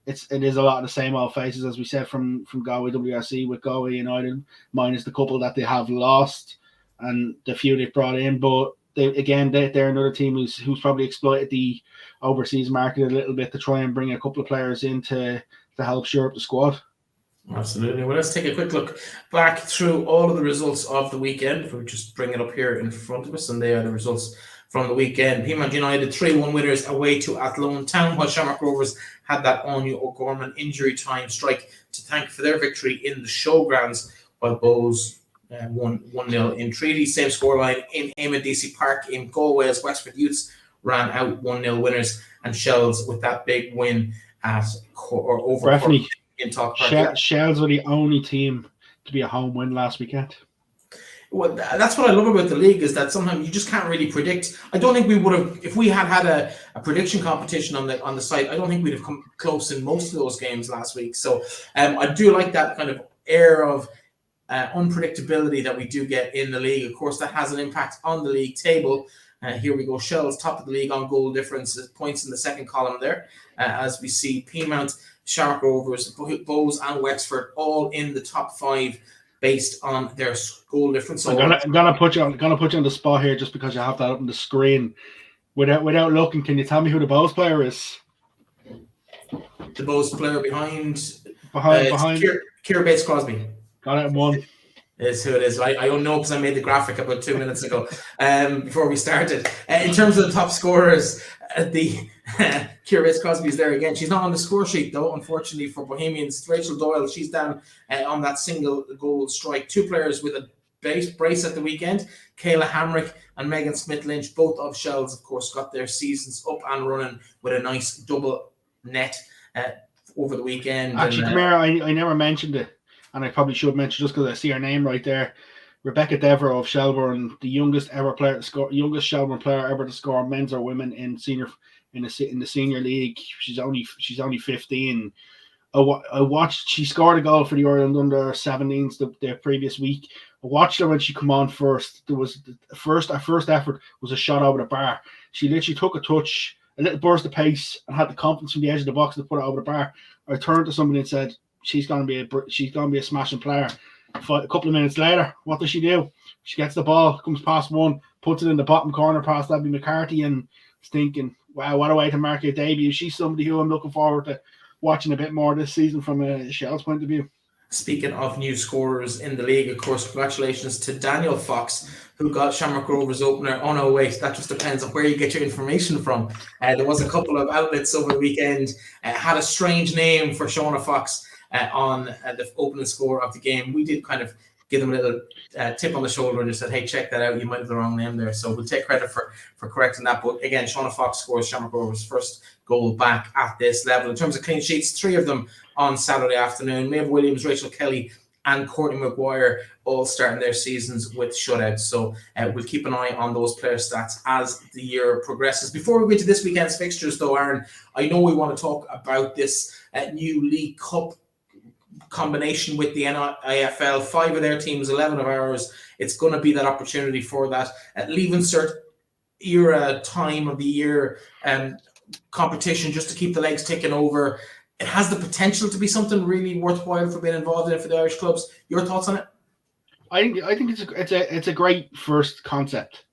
it is a lot of the same old faces, as we said, from Galway WRC with Galway United, minus the couple that they have lost and the few they've brought in. But they're another team who's probably exploited the overseas market a little bit to try and bring a couple of players in to help shore up the squad. Absolutely. Well, let's take a quick look back through all of the results of the weekend. We'll just bring it up here in front of us, and they are the results from the weekend. Peamount United 3-1 winners away to Athlone Town, while Shamrock Rovers had that Anya O'Gorman injury time strike to thank for their victory in the showgrounds, while Bows won 1-0 in Treaty. Same scoreline in Eamon DC Park in Galway, as Wexford Youths ran out 1-0 winners, and Shells with that big win at over Breifne in Talk Park. Shells were the only team to be a home win last weekend. Well, that's what I love about the league, is that sometimes you just can't really predict. I don't think we would have, if we had a prediction competition on the site, I don't think we'd have come close in most of those games last week. So I do like that kind of air of unpredictability that we do get in the league. Of course, that has an impact on the league table. Here we go. Shells top of the league on goal difference, points in the second column there, as we see Peamount, Shamrock Rovers, Bows and Wexford all in the top 5 based on their goal difference. I'm gonna put you on the spot here, just because you have that up on the screen. Without looking, can you tell me who the Bows player is? the most player behind behind Kira Bates Crosby. Got it, one. Is who it is. I don't know because I made the graphic about 2 minutes ago before we started. In terms of the top scorers, the Kira Bates Crosby is there again. She's not on the score sheet though, unfortunately for Bohemians. Rachel Doyle, she's down on that single goal strike. 2 players with a brace at the weekend. Kayla Hamrick and Megan Smith-Lynch, both of Shells, of course, got their seasons up and running with a nice double net over the weekend. Actually, come here, I never mentioned it, and I probably should mention just because I see her name right there. Rebecca Devereux of Shelbourne, the youngest Shelbourne player ever to score, men's or women, in the senior league. She's only 15. I watched. She scored a goal for the Ireland under 17s the previous week. I watched her when she come on first. Her first effort was a shot over the bar. She literally took a touch, a little burst of pace, and had the confidence from the edge of the box to put it over the bar. I turned to somebody and said, "She's gonna be a smashing player." A couple of minutes later, what does she do? She gets the ball, comes past one, puts it in the bottom corner past Abby McCarthy, and is thinking, "Wow, what a way to mark your debut." She's somebody who I'm looking forward to watching a bit more this season from a Shell's point of view. Speaking of new scorers in the league, of course, congratulations to Daniel Fox, who got Shamrock Rovers opener. Oh no, wait, that just depends on where you get your information from. There was a couple of outlets over the weekend had a strange name for Shauna Fox on the opening score of the game. We did kind of give them a little tip on the shoulder and just said, "Hey, check that out. You might have the wrong name there." So we'll take credit for correcting that. But again, Shauna Fox scores Shamrock Rovers' first goal back at this level. In terms of clean sheets, 3 of them on Saturday afternoon. Maeve Williams, Rachel Kelly, and Courtney McGuire all starting their seasons with shutouts. So we'll keep an eye on those player stats as the year progresses. Before we go into this weekend's fixtures, though, Aaron, I know we want to talk about this new League Cup combination with the NIFL. 5 of their teams, 11 of ours. It's going to be that opportunity for that leave insert era time of the year competition, just to keep the legs ticking over. It has the potential to be something really worthwhile for being involved in for the Irish clubs. Your thoughts on it? I think it's a great first concept.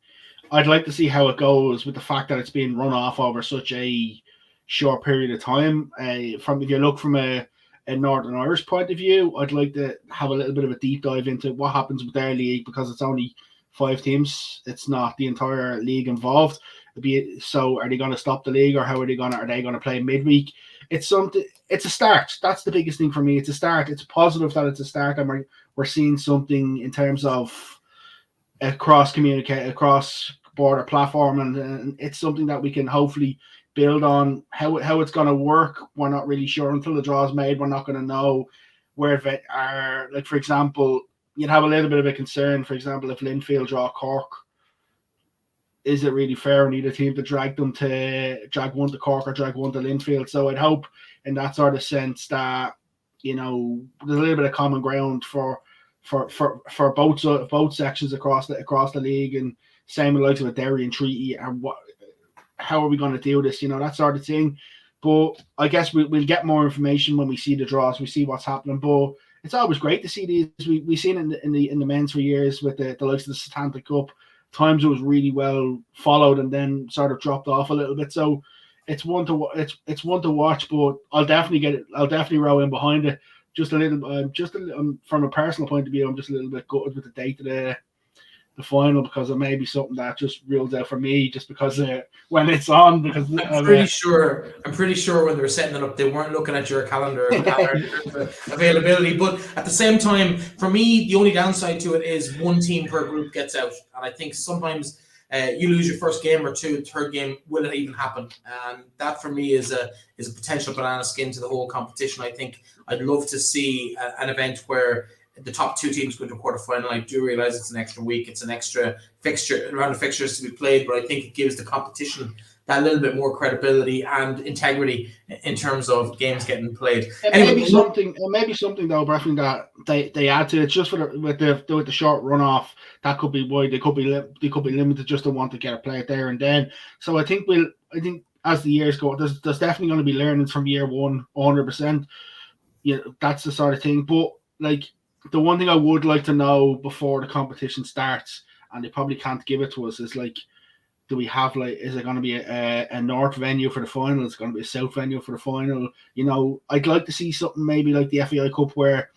I'd like to see how it goes with the fact that it's being run off over such a short period of time. If you look from a Northern Irish point of view, I'd like to have a little bit of a deep dive into what happens with their league, because it's only 5 teams. It's not the entire league involved. So are they going to stop the league, or are they going to play midweek? It's a start. That's the biggest thing for me. It's a start. It's positive that it's a start, and we're seeing something in terms of a cross border platform, and it's something that we can hopefully build on. How it's going to work, we're not really sure until the draw is made. We're not going to know where it are. Like, for example, you'd have a little bit of a concern, for example, if Linfield draw Cork. Is it really fair on either team to drag one to Cork or drag one to Linfield? So I'd hope in that sort of sense that, there's a little bit of common ground for both sections across the league, and same with likes of a Derry and Treaty, and how are we going to do this? That sort of thing. But I guess we'll get more information when we see the draws, we see what's happening. But it's always great to see these. We've seen it in the men's for years with the likes of the Satanta Cup. Times it was really well followed and then sort of dropped off a little bit. So it's one to watch. But I'll definitely row in behind it. Just a little. From a personal point of view, I'm just a little bit gutted with the date of the final, because it may be something that just rules out for me, just because when it's on. Because I'm pretty sure when they were setting it up, they weren't looking at your calendar availability. But at the same time, for me, the only downside to it is one team per group gets out, and I think sometimes you lose your first game or two, third game, will it even happen? And that for me is a potential banana skin to the whole competition. I think I'd love to see an event where the top 2 teams go to quarterfinal. I do realize it's an extra week, it's an extra round of fixtures to be played, but I think it gives the competition that little bit more credibility and integrity in terms of games getting played. Maybe something though, Breifne, that they add to it, just with the short runoff. That could be why they could be limited just to want to get a play there and then. So I think as the years go, there's definitely going to be learnings from year one, 100%. That's the sort of thing. But like, the one thing I would like to know before the competition starts, and they probably can't give it to us, is like do we have, like, is it going to be a north venue for the final? It's going to be a south venue for the final. You know, I'd like to see something maybe like the FAI Cup where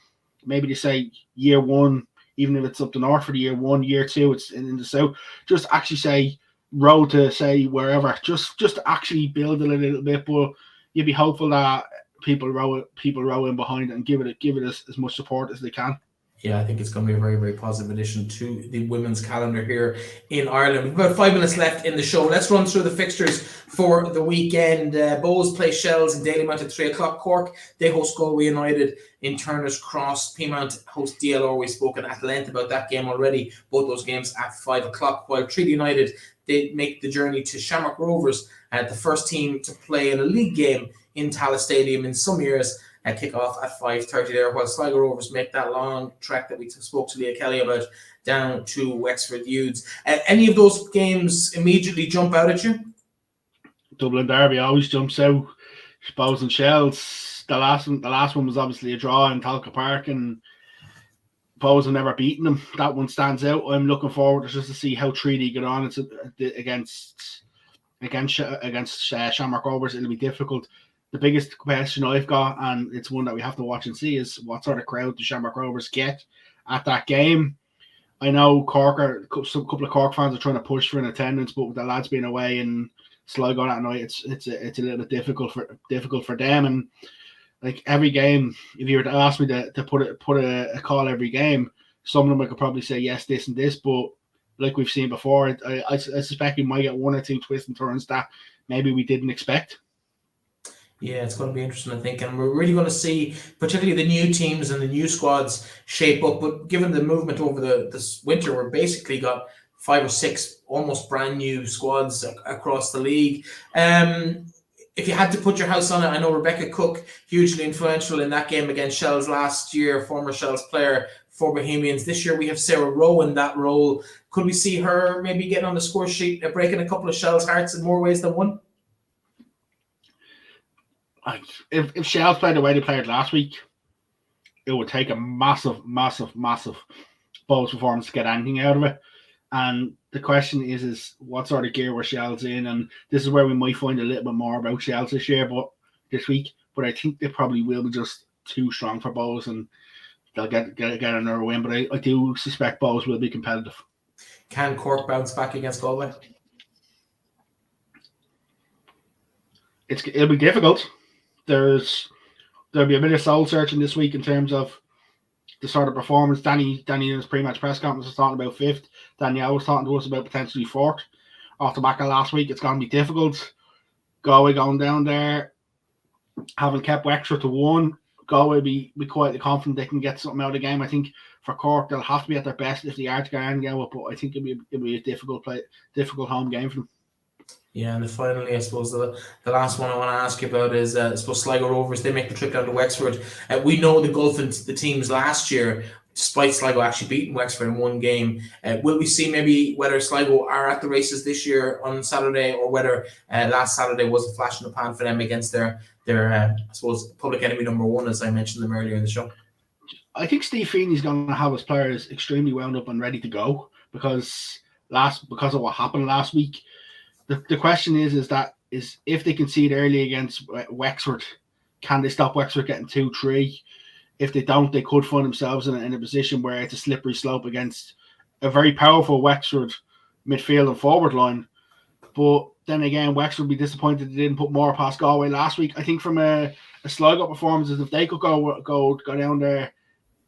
maybe they say year one, even if it's up the north for the year one, year two, it's in the south. Just actually say road to say wherever. Just to actually build it a little bit, but you'd be hopeful that people row in behind it and give it as much support as they can. Yeah, I think it's going to be a very, very positive addition to the women's calendar here in Ireland. We've about 5 minutes left in the show. Let's run through the fixtures for the weekend. Bowes play Shells in Dalymount at 3 o'clock. Cork, they host Galway United in Turner's Cross. Peamount host DLR. We've spoken at length about that game already. Both those games at 5 o'clock. While Treaty United, they make the journey to Shamrock Rovers, the first team to play in a league game in Tallaght Stadium in some years. Kick off at 5:30 there, while Sligo Rovers make that long trek that we spoke to Leah Kelly about down to Wexford Youths. Any of those games immediately jump out at you? Dublin Derby always jumps out. Bowes and Shells. The last one was obviously a draw in Talca Park, and Bowes have never beaten them. That one stands out. I'm looking forward to just to see how Treaty get on. It's against Shamrock Rovers. It'll be difficult. The biggest question I've got, and it's one that we have to watch and see, is what sort of crowd the Shamrock Rovers get at that game. I know a couple of Cork fans are trying to push for an attendance, but with the lads being away in Sligo that night, it's a little bit difficult for them. And like every game, if you were to ask me to put a call every game, some of them I could probably say yes, this and this, but like we've seen before, I suspect we might get one or two twists and turns that maybe we didn't expect. Yeah, it's going to be interesting, I think, and we're really going to see particularly the new teams and the new squads shape up. But given the movement over this winter, we've basically got 5 or 6 almost brand new squads across the league. If you had to put your house on it, I know Rebecca Cook, hugely influential in that game against Shells last year, former Shells player for Bohemians. This year we have Sarah Rowe in that role. Could we see her maybe getting on the score sheet, breaking a couple of Shells' hearts in more ways than one? If Shells played the way they played last week, it would take a massive Bowes performance to get anything out of it. And the question is what sort of gear were Shells in? And this is where we might find a little bit more about Shells this week. But I think they probably will be just too strong for Bowes, and they'll get another win. But I do suspect Bowes will be competitive. Can Cork bounce back against Galway? It'll be difficult. There'll be a bit of soul searching this week in terms of the sort of performance. Danny in his pre-match press conference was talking about 5th. Danielle was talking to us about potentially 4th. Off the back of last week, it's going to be difficult. Galway going down there, having kept Wexford to 1. Galway be quite confident they can get something out of the game. I think for Cork, they'll have to be at their best if they are to get and go up. But I think it'll be a difficult home game for them. Yeah, and then finally, I suppose the last one I want to ask you about is, I suppose Sligo Rovers, they make the trip down to Wexford. We know the gulf into the teams last year, despite Sligo actually beating Wexford in one game. Will we see maybe whether Sligo are at the races this year on Saturday, or whether last Saturday was a flash in the pan for them against their I suppose, public enemy number 1, as I mentioned them earlier in the show? I think Steve Feeney's going to have his players extremely wound up and ready to go because of what happened last week. The question is if they concede early against Wexford, can they stop Wexford getting 2-3? If they don't, they could find themselves in a position where it's a slippery slope against a very powerful Wexford midfield and forward line. But then again, Wexford would be disappointed they didn't put more past Galway last week. I think from a Sligo performance, if they could go down there,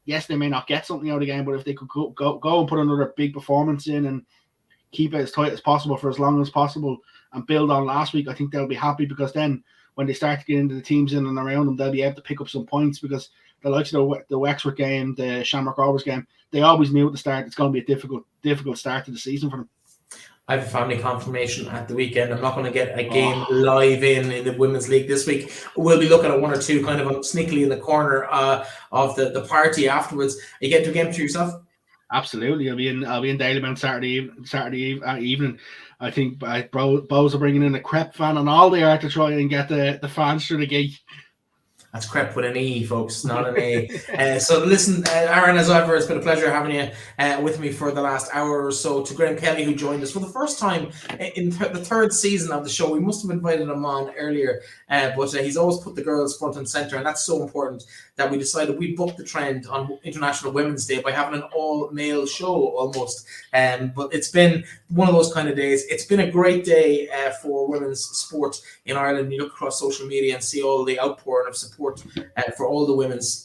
yes, they may not get something out of the game, but if they could go and put another big performance in and keep it as tight as possible for as long as possible and build on last week, I think they'll be happy, because then when they start to get into the teams in and around them, they'll be able to pick up some points, because the likes of the Wexford game, the Shamrock Rovers game, they always knew at the start it's going to be a difficult start to the season for them. I have a family confirmation at the weekend. I'm not going to get a game live in the Women's League this week. We'll be looking at one or two kind of sneakily in the corner of the party afterwards. Are you getting to a game for yourself? Absolutely. I'll be in Dalymount Saturday evening. I think Bowes are bringing in a crepe van and all they are to try and get the fans through the gate. That's crepe with an E, folks, not an A. So listen, Aaron, as ever, it's been a pleasure having you with me for the last hour or so. To Graham Kelly, who joined us for the first time in the third season of the show. We must have invited him on earlier, but he's always put the girls front and centre, and that's so important that we decided we booked the trend on International Women's Day by having an all-male show almost. But it's been one of those kind of days. It's been a great day for women's sport in Ireland. You look across social media and see all the outpouring of support for all the women's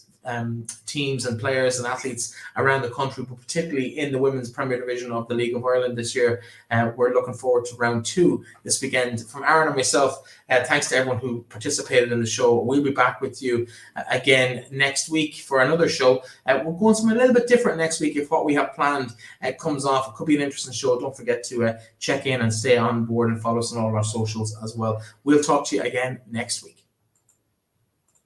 teams and players and athletes around the country, but particularly in the women's Premier Division of the League of Ireland this year. We're looking forward to round 2 this weekend. From Aaron and myself, thanks to everyone who participated in the show. We'll be back with you again next week for another show. We're going something a little bit different next week if what we have planned comes off. It could be an interesting show. Don't forget to check in and stay on board and follow us on all of our socials as well. We'll talk to you again next week.